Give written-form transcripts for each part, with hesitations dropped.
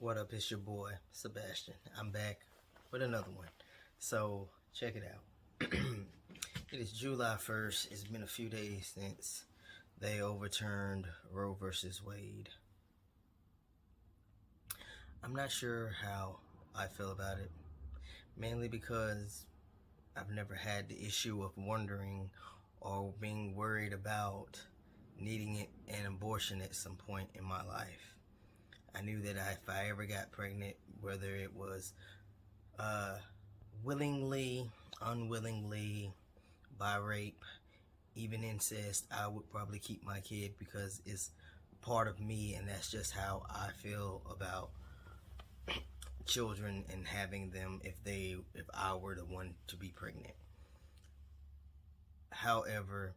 What up? It's your boy, Sebastian. I'm back with another one. So, check it out. It is July 1st. It's been a few days since they overturned Roe v Wade. I'm not sure how I feel about it, mainly because I've never had the issue of wondering or being worried about needing an abortion at some point in my life. I knew that if I ever got pregnant, whether it was willingly, unwillingly, by rape, even incest, I would probably keep my kid because it's part of me, and that's just how I feel about children and having them if I were the one to be pregnant. However,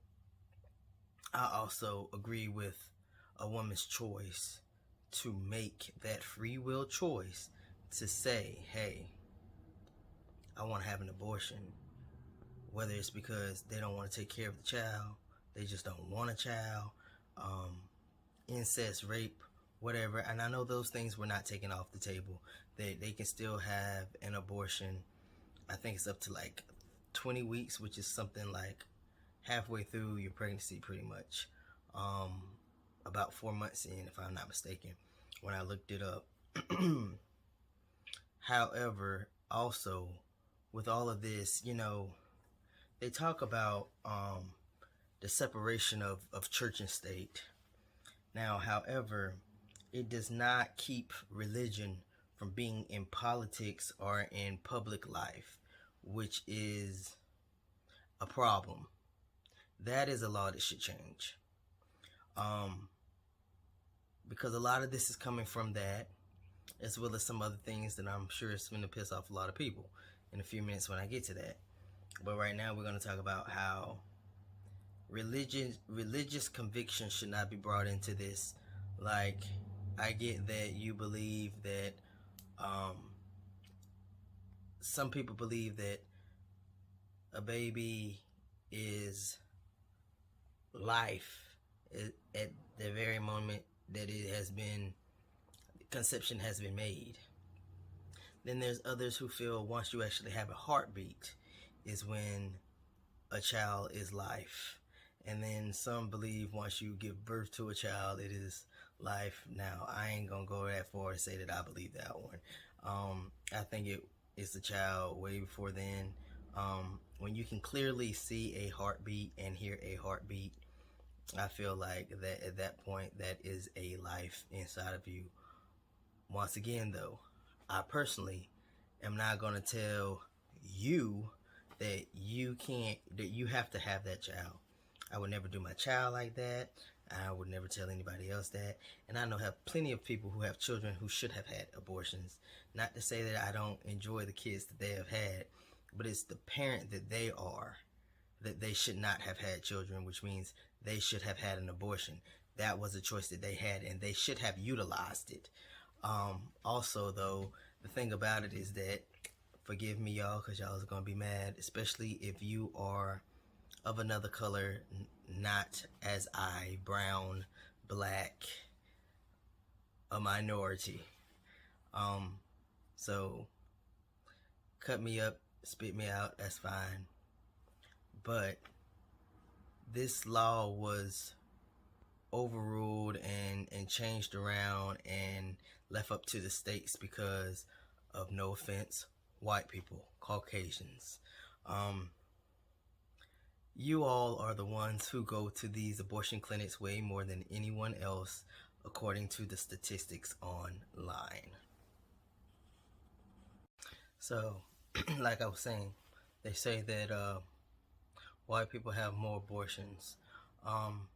I also agree with a woman's choice to make that free will choice to say, hey, I want to have an abortion. Whether it's because they don't want to take care of the child, they just don't want a child, incest, rape, whatever. And I know those things were not taken off the table. They can still have an abortion. I think it's up to like 20 weeks, which is something like halfway through your pregnancy pretty much. About 4 months in, if I'm not mistaken, when I looked it up. However, also, with all of this, they talk about the separation of church and state. Now, however, it does not keep religion from being in politics or in public life, which is a problem. That is a law that should change. Because a lot of this is coming from that, as well as some other things that I'm sure is going to piss off a lot of people in a few minutes when I get to that. But right now we're going to talk about how religious conviction should not be brought into this. Like, I get that you believe that some people believe that a baby is life at the very moment that conception has been made. Then there's others who feel once you actually have a heartbeat is when a child is life. And then some believe once you give birth to a child, it is life. Now, I ain't gonna go that far to say that I believe that one. I think it's a child way before then. When you can clearly see a heartbeat and hear a heartbeat, I feel like that at that point, that is a life inside of you. Once again, though, I personally am not going to tell you that you have to have that child. I would never do my child like that. I would never tell anybody else that. And I know have plenty of people who have children who should have had abortions. Not to say that I don't enjoy the kids that they have had, but it's the parent that they are, that they should not have had children, which means they should have had an abortion. That was a choice that they had, and they should have utilized it. Also, though, the thing about it is that, forgive me, y'all, because y'all is going to be mad, especially if you are of another color, not as I, brown, black, a minority. So, cut me up, spit me out, that's fine. But this law was overruled and changed around and left up to the states because of, no offense, white people, Caucasians. You all are the ones who go to these abortion clinics way more than anyone else, according to the statistics online. So, like I was saying, they say that white people have more abortions. I'm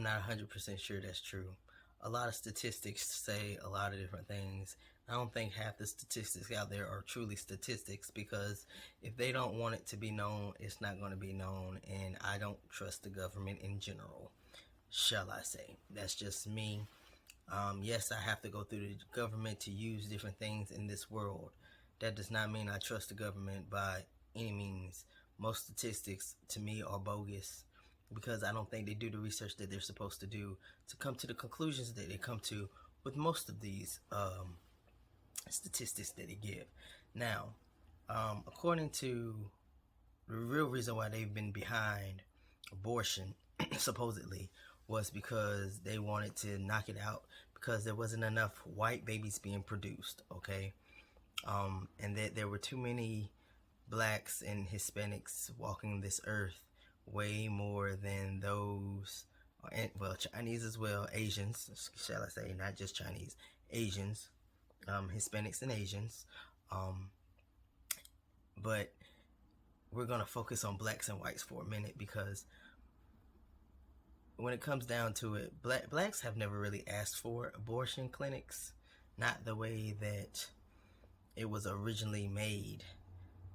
not 100% sure that's true. A lot of statistics say a lot of different things. I don't think half the statistics out there are truly statistics, because if they don't want it to be known, it's not going to be known, and I don't trust the government in general, shall I say. That's just me. Yes, I have to go through the government to use different things in this world. That does not mean I trust the government by any means. Most statistics, to me, are bogus, because I don't think they do the research that they're supposed to do to come to the conclusions that they come to with most of these statistics that they give. Now, according to the real reason why they've been behind abortion, supposedly, was because they wanted to knock it out because there wasn't enough white babies being produced, okay? And that there were too many blacks and Hispanics walking this earth, way more than those, and well, Chinese as well, Asians, shall I say, not just Chinese, Asians, Hispanics and Asians. But we're going to focus on blacks and whites for a minute because when it comes down to it, blacks have never really asked for abortion clinics, not the way that it was originally made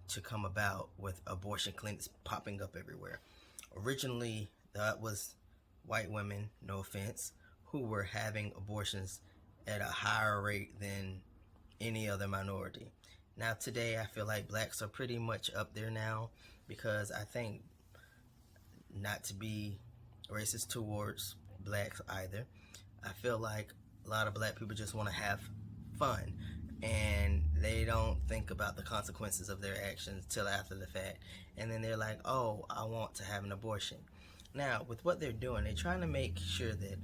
to come about, with abortion clinics popping up everywhere. Originally, that was white women, no offense, who were having abortions at a higher rate than any other minority. Now today, I feel like blacks are pretty much up there now, because I think, not to be racist towards blacks either, I feel like a lot of black people just want to have fun, and they don't think about the consequences of their actions till after the fact, and then they're like, oh, I want to have an abortion. Now, with what they're doing, they're trying to make sure that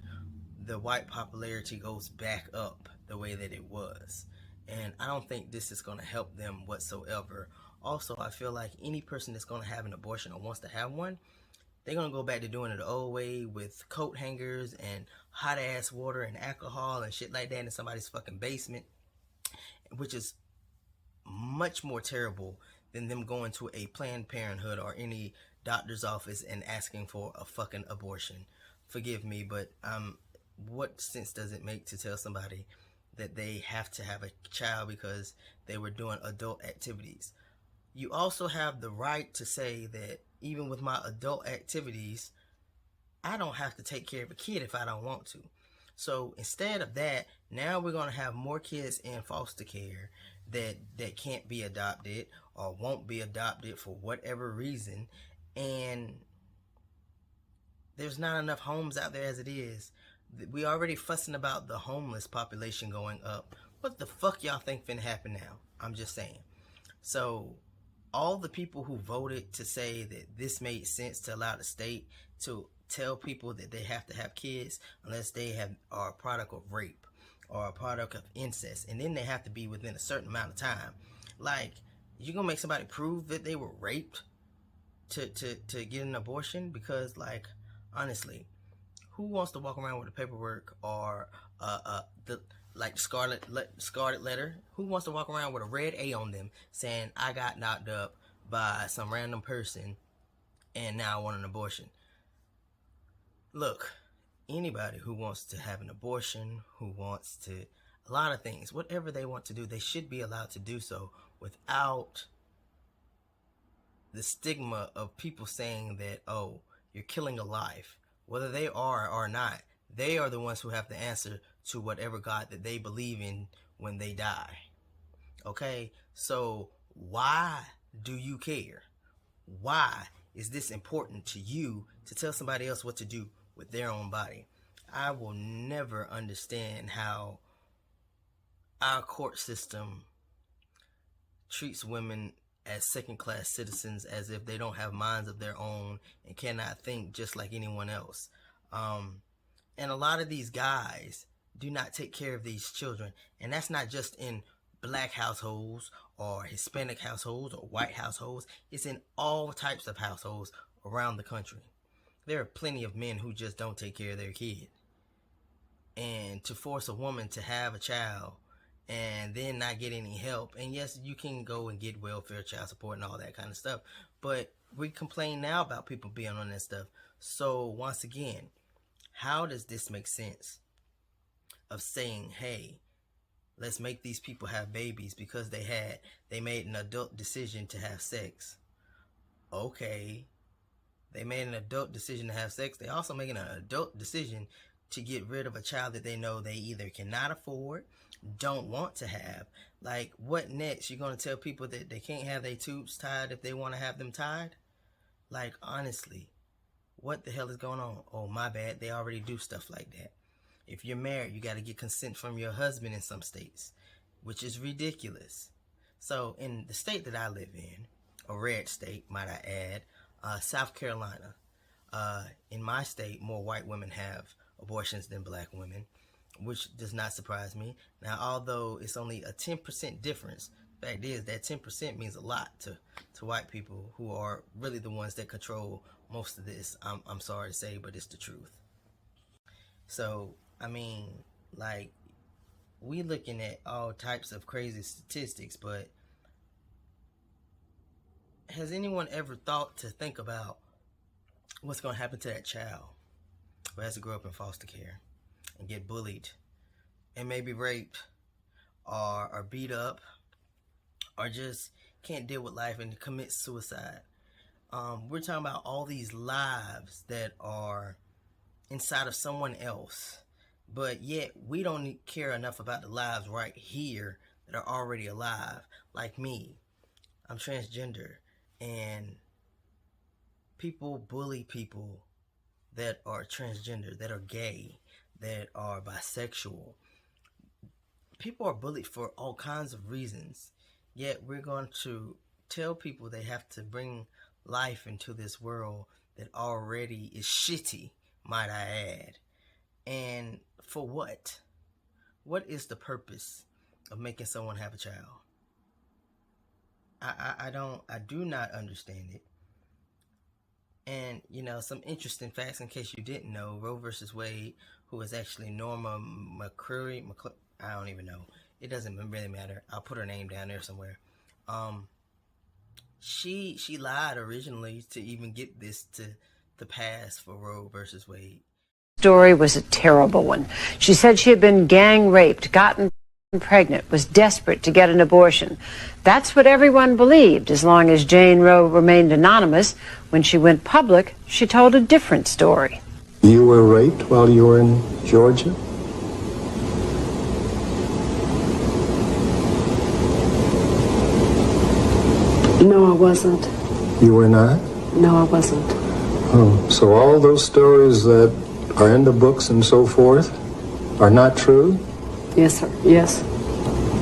the white popularity goes back up the way that it was, and I don't think this is going to help them whatsoever. Also, I feel like any person that's going to have an abortion or wants to have one, they're going to go back to doing it the old way, with coat hangers and hot ass water and alcohol and shit like that in somebody's fucking basement, which is much more terrible than them going to a Planned Parenthood or any doctor's office and asking for a fucking abortion. Forgive me, but what sense does it make to tell somebody that they have to have a child because they were doing adult activities? You also have the right to say that even with my adult activities, I don't have to take care of a kid if I don't want to. So instead of that, now we're going to have more kids in foster care that can't be adopted or won't be adopted for whatever reason. And there's not enough homes out there as it is. We already fussing about the homeless population going up. What the fuck y'all think finna happen now? I'm just saying. So all the people who voted to say that this made sense to allow the state to tell people that they have to have kids unless they are a product of rape or a product of incest, and then they have to be within a certain amount of time. Like, you gonna make somebody prove that they were raped to get an abortion? Because, like, honestly, who wants to walk around with the paperwork or the like scarlet letter? Who wants to walk around with a red A on them saying, I got knocked up by some random person and now I want an abortion? Look, anybody who wants to have an abortion, who wants to, a lot of things, whatever they want to do, they should be allowed to do so without the stigma of people saying that, oh, you're killing a life. Whether they are or not, they are the ones who have to answer to whatever God that they believe in when they die. Okay? So why do you care? Why is this important to you to tell somebody else what to do with their own body? I will never understand how our court system treats women as second-class citizens, as if they don't have minds of their own and cannot think just like anyone else. And a lot of these guys do not take care of these children, and that's not just in black households or Hispanic households or white households. It's in all types of households around the country. There are plenty of men who just don't take care of their kid. And to force a woman to have a child and then not get any help, and yes, you can go and get welfare, child support, and all that kind of stuff, but we complain now about people being on that stuff. So once again, how does this make sense of saying, hey, let's make these people have babies because they made an adult decision to have sex? Okay, they made an adult decision to have sex. They also making an adult decision to get rid of a child that they know they either cannot afford, don't want to have. Like, what next? You're going to tell people that they can't have their tubes tied if they want to have them tied? Like, honestly, what the hell is going on? Oh, my bad. They already do stuff like that. If you're married, you got to get consent from your husband in some states, which is ridiculous. So in the state that I live in, a red state, might I add, South Carolina, in my state, more white women have abortions than black women, which does not surprise me. Now, although it's only a 10% difference, the fact is that 10% means a lot to white people who are really the ones that control most of this. I'm sorry to say, but it's the truth. So, I mean, like, we looking at all types of crazy statistics, but has anyone ever thought to think about what's going to happen to that child who has to grow up in foster care and get bullied and maybe raped or beat up or just can't deal with life and commit suicide? We're talking about all these lives that are inside of someone else, but yet we don't care enough about the lives right here that are already alive. Like me, I'm transgender, and people bully people that are transgender, that are gay, that are bisexual. People are bullied for all kinds of reasons, yet we're going to tell people they have to bring life into this world that already is shitty, might I add. And for what? What is the purpose of making someone have a child? I do not understand it. And, some interesting facts in case you didn't know, Roe versus Wade, who is actually Norma McCreary, I don't even know. It doesn't really matter. I'll put her name down there somewhere. She lied originally to even get this to pass for Roe versus Wade. Story was a terrible one. She said she had been gang raped, gotten pregnant, was desperate to get an abortion. That's what everyone believed, as long as Jane Roe remained anonymous. When she went public, she told a different story. You were raped while you were in Georgia? No, I wasn't. You were not? No, I wasn't. Oh, so all those stories that are in the books and so forth are not true? Yes, sir. Yes.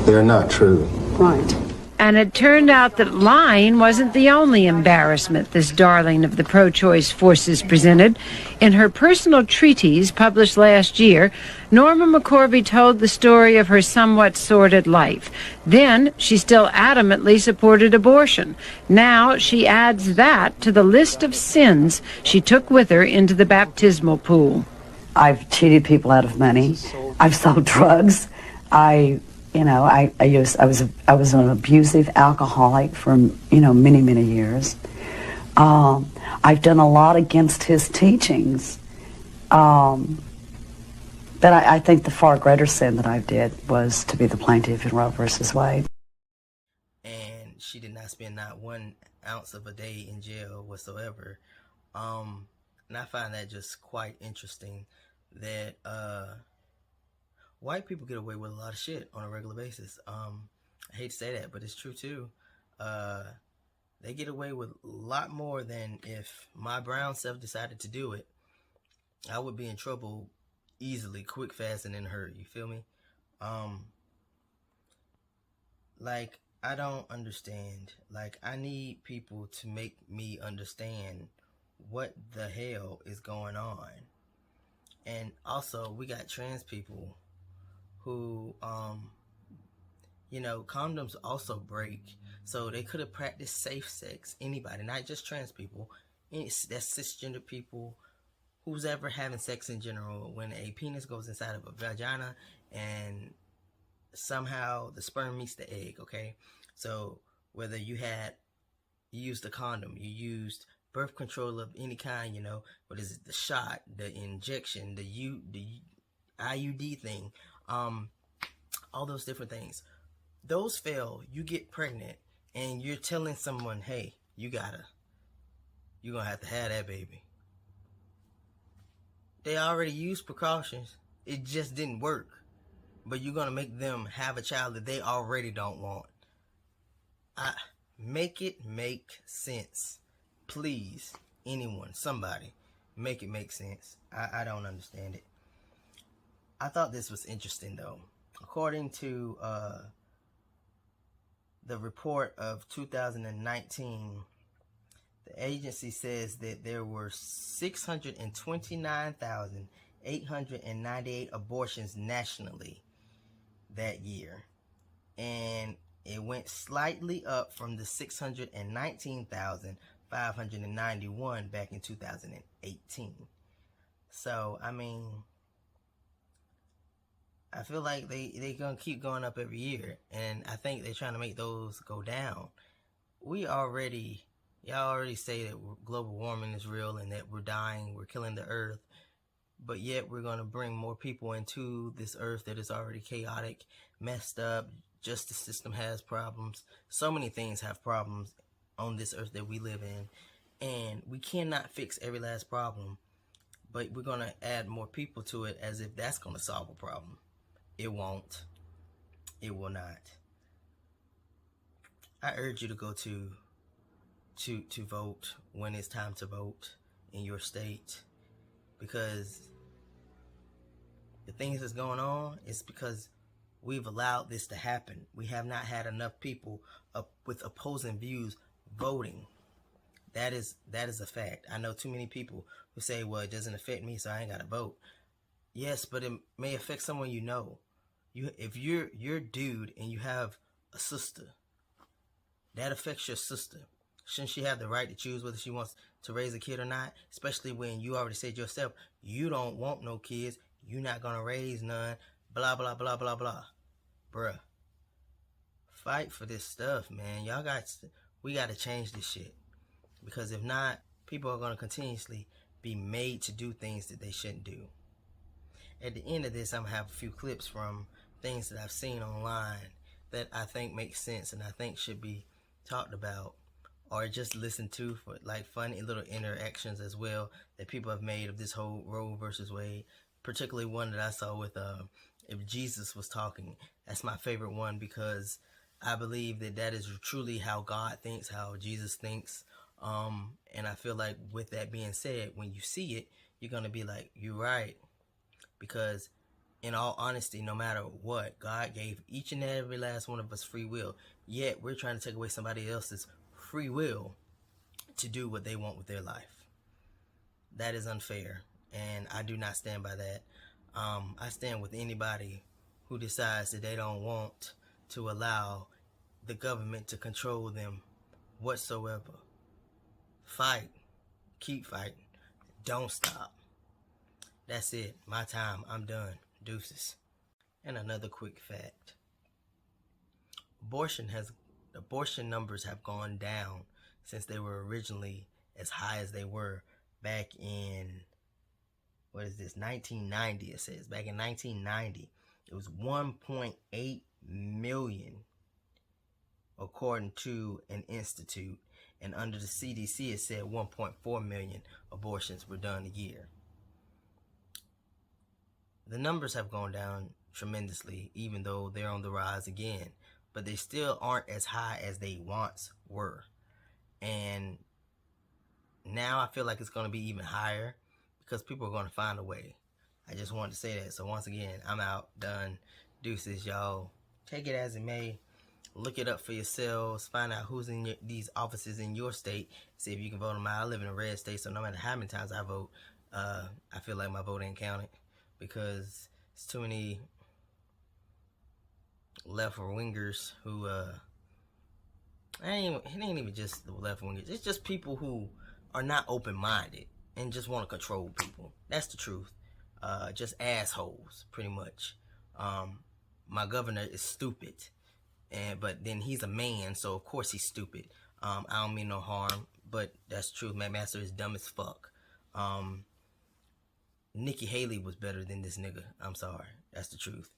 They're not true. Right. And it turned out that lying wasn't the only embarrassment this darling of the pro-choice forces presented. In her personal treatise published last year, Norma McCorvey told the story of her somewhat sordid life. Then she still adamantly supported abortion. Now she adds that to the list of sins she took with her into the baptismal pool. I've cheated people out of money. I've sold drugs. I was an abusive alcoholic for many years. I've done a lot against his teachings. But I think the far greater sin that I did was to be the plaintiff in Roe versus Wade. And she did not spend not 1 ounce of a day in jail whatsoever. And I find that just quite interesting that white people get away with a lot of shit on a regular basis. I hate to say that, but it's true too. They get away with a lot more than if my brown self decided to do it. I would be in trouble easily, quick, fast, and in a hurry. You feel me? Like, I don't understand. Like, I need people to make me understand what the hell is going on. And also, we got trans people who, condoms also break. So they could have practiced safe sex. Anybody, not just trans people. That's cisgender people. Who's ever having sex in general, when a penis goes inside of a vagina and somehow the sperm meets the egg, okay? So whether you used a condom, you used birth control of any kind, what is it, the shot, the injection, the IUD thing, all those different things. Those fail, you get pregnant, and you're telling someone, hey, you're gonna have to have that baby. They already used precautions. It just didn't work. But you're gonna make them have a child that they already don't want. Make it make sense. Please, anyone, somebody, make it make sense. I don't understand it. I thought this was interesting though. According to the report of 2019, the agency says that there were 629,898 abortions nationally that year. And it went slightly up from the 619,591 back in 2018. So, I mean, I feel like they gonna keep going up every year, and I think they're trying to make those go down. Y'all already say that global warming is real and that we're dying, we're killing the earth, but yet we're gonna bring more people into this earth that is already chaotic, messed up. Justice system has problems. So many things have problems on this earth that we live in, and we cannot fix every last problem. But we're gonna add more people to it as if that's gonna solve a problem. It won't. It will not. I urge you to go to vote when it's time to vote in your state, because the things that's going on is because we've allowed this to happen. We have not had enough people with opposing views voting. That is a fact. I know too many people who say, well, it doesn't affect me, so I ain't got to vote. Yes, but it may affect someone you know. If you're a dude and you have a sister, that affects your sister. Shouldn't she have the right to choose whether she wants to raise a kid or not? Especially when you already said yourself, you don't want no kids, you're not going to raise none, blah, blah, blah, blah, blah. Bruh. Fight for this stuff, man. We got to change this shit. Because if not, people are going to continuously be made to do things that they shouldn't do. At the end of this, I'm going to have a few clips from things that I've seen online that I think make sense and I think should be talked about, or just listened to for like funny little interactions as well that people have made of this whole Roe versus Wade. Particularly one that I saw with if Jesus was talking. That's my favorite one because I believe that is truly how God thinks, how Jesus thinks. And I feel like with that being said, when you see it, you're going to be like, you're right. Because in all honesty, no matter what, God gave each and every last one of us free will. Yet we're trying to take away somebody else's free will to do what they want with their life. That is unfair, and I do not stand by that. I stand with anybody who decides that they don't want to allow the government to control them whatsoever. Fight. Keep fighting. Don't stop. That's it. My time. I'm done. Deuces. And another quick fact. Abortion numbers have gone down since they were originally as high as they were back in 1990. It says back in 1990 it was 1.8 million according to an institute, and under the CDC it said 1.4 million abortions were done a year. The numbers have gone down tremendously, even though they're on the rise again, but they still aren't as high as they once were. And now I feel like it's going to be even higher because people are going to find a way. I just wanted to say that. So once again, I'm out, done. Deuces, y'all. Take it as it may. Look it up for yourselves. Find out who's in these offices in your state. See if you can vote them out. I live in a red state, so no matter how many times I vote, I feel like my vote ain't counted because it's too many left-wingers who, it ain't even just the left-wingers. It's just people who are not open-minded and just want to control people. That's the truth. Just assholes, pretty much. My governor is stupid, but then he's a man, so of course he's stupid. I don't mean no harm, but that's the truth. McMaster is dumb as fuck. Nikki Haley was better than this nigga. I'm sorry. That's the truth.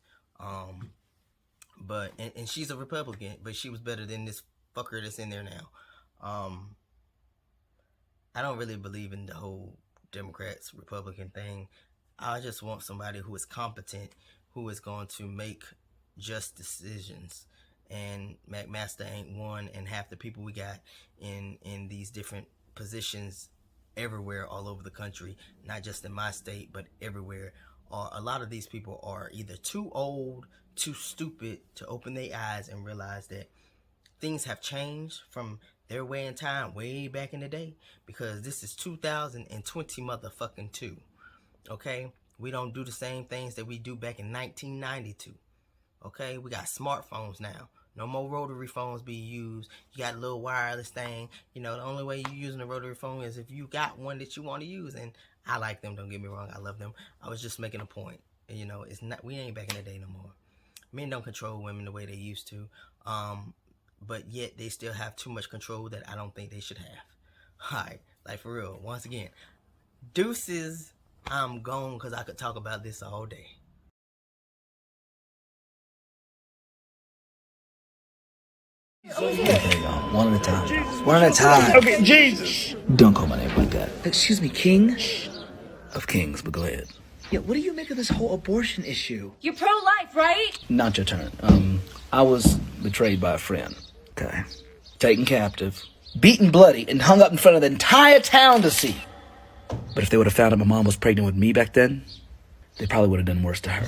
But she's a Republican, but she was better than this fucker that's in there now. I don't really believe in the whole Democrats Republican thing. I just want somebody who is competent, who is going to make just decisions. And McMaster ain't one, and half the people we got in these different positions everywhere all over the country, not just in my state, but everywhere are a lot of these people are either too old, too stupid to open their eyes and realize that things have changed from their way in time way back in the day, because this is 2020 motherfucking 2. Okay? We don't do the same things that we do back in 1992. Okay? We got smartphones now. No more rotary phones being used. You got a little wireless thing. You know, the only way you're using a rotary phone is if you got one that you want to use. And I like them, don't get me wrong. I love them. I was just making a point. You know, it's not, we ain't back in the day no more. Men don't control women the way they used to. But yet they still have too much control that I don't think they should have. Alright, like for real. Once again, deuces, I'm gone because I could talk about this all day. Okay, y'all. One at a time. One at a time. Okay, Jesus. Don't call my name like that. Excuse me, King? Of kings, but go ahead. Yeah, what do you make of this whole abortion issue? You're pro-life, right? Not your turn. I was betrayed by a friend. Okay. Taken captive, beaten bloody, and hung up in front of the entire town to see. But if they would have found out my mom was pregnant with me back then, they probably would have done worse to her.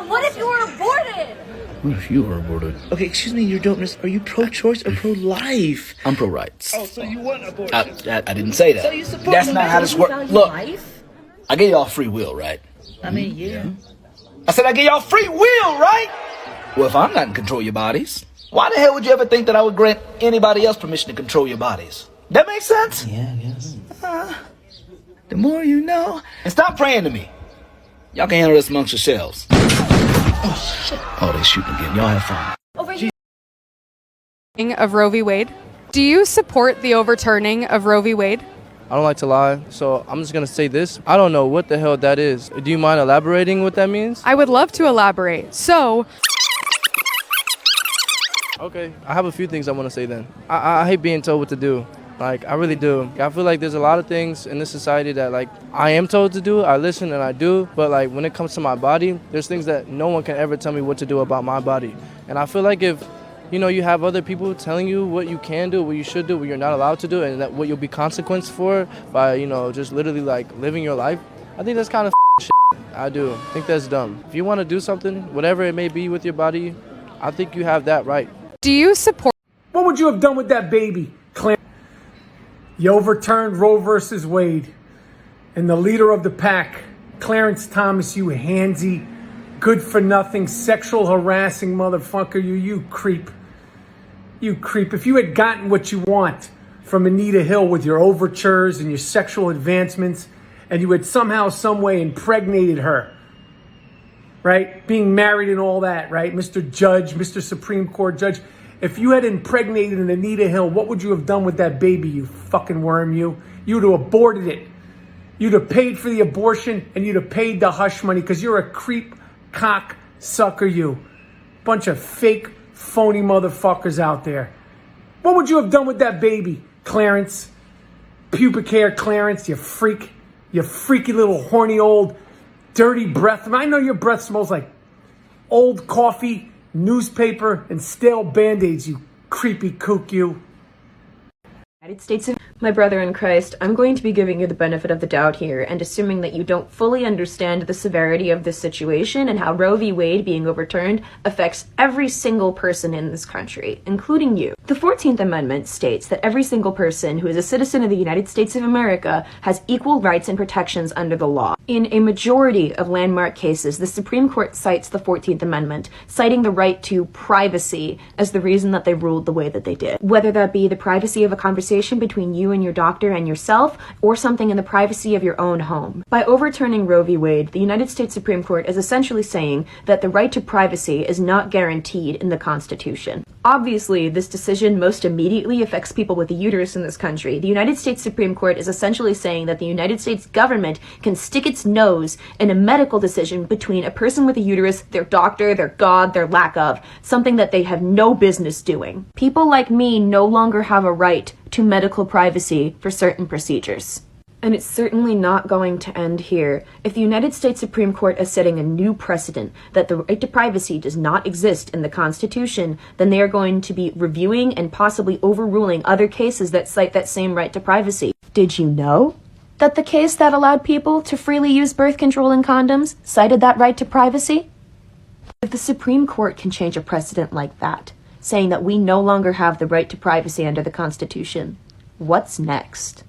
What if you were aborted? What if you were aborted? Okay, excuse me, you don't miss. Are you pro-choice or pro-life? I'm pro-rights. Oh, so you want abortion? I didn't say that. So you support That's not how this works. Look, Life? I gave y'all free will, right? I mean, yeah. I said I gave y'all free will, right? Well, if I'm not in control of your bodies, why the hell would you ever think that I would grant anybody else permission to control your bodies? That makes sense? Yeah, I guess. The more you know. And stop praying to me. Y'all can handle this amongst yourselves. Oh, they shooting again. Y'all have fun. Over here. Of Roe v. Wade. Do you support the overturning of Roe v. Wade? I don't like to lie, so I'm just going to say this. I don't know what the hell that is. Do you mind elaborating what that means? I would love to elaborate. So, okay, I have a few things I want to say then. I hate being told what to do. Like, I really do. I feel like there's a lot of things in this society that, like, I am told to do, I listen and I do, but, like, when it comes to my body, there's things that no one can ever tell me what to do about my body. And I feel like if, you know, you have other people telling you what you can do, what you should do, what you're not allowed to do, and that what you'll be consequenced for by, you know, just literally, like, living your life, I think that's kind of shit. I do. I think that's dumb. If you want to do something, whatever it may be with your body, I think you have that right. do you support... What would you have done with that baby, Clarence? You overturned Roe versus Wade. And the leader of the pack, Clarence Thomas, you handsy, good-for-nothing, sexual harassing motherfucker, you creep. You creep. If you had gotten what you want from Anita Hill with your overtures and your sexual advancements, and you had somehow, some way impregnated her, right? Being married and all that, right? Mr. Judge, Mr. Supreme Court Judge. If you had impregnated an Anita Hill, what would you have done with that baby, you fucking worm, you? You'd have aborted it. You'd have paid for the abortion and you'd have paid the hush money because you're a creep, cock, sucker, you. Bunch of fake, phony motherfuckers out there. What would you have done with that baby, Clarence? Pubic hair Clarence, you freak. You freaky little horny old dirty breath. I know your breath smells like old coffee, newspaper, and stale Band-Aids, you creepy kook, you. United States of my brother in Christ, I'm going to be giving you the benefit of the doubt here and assuming that you don't fully understand the severity of this situation and how Roe v. Wade being overturned affects every single person in this country, including you. The 14th Amendment states that every single person who is a citizen of the United States of America has equal rights and protections under the law. In a majority of landmark cases, the Supreme Court cites the 14th Amendment, citing the right to privacy as the reason that they ruled the way that they did. Whether that be the privacy of a conversation between you and your doctor and yourself, or something in the privacy of your own home. By overturning Roe v. Wade, the United States Supreme Court is essentially saying that the right to privacy is not guaranteed in the Constitution. Obviously, this decision most immediately affects people with a uterus in this country. The United States Supreme Court is essentially saying that the United States government can stick its nose in a medical decision between a person with a uterus, their doctor, their God, their lack of, something that they have no business doing. People like me no longer have a right to medical privacy for certain procedures. And it's certainly not going to end here. If the United States Supreme Court is setting a new precedent that the right to privacy does not exist in the Constitution, then they are going to be reviewing and possibly overruling other cases that cite that same right to privacy. Did you know? that the case that allowed people to freely use birth control and condoms cited that right to privacy? If the Supreme Court can change a precedent like that, saying that we no longer have the right to privacy under the Constitution, what's next?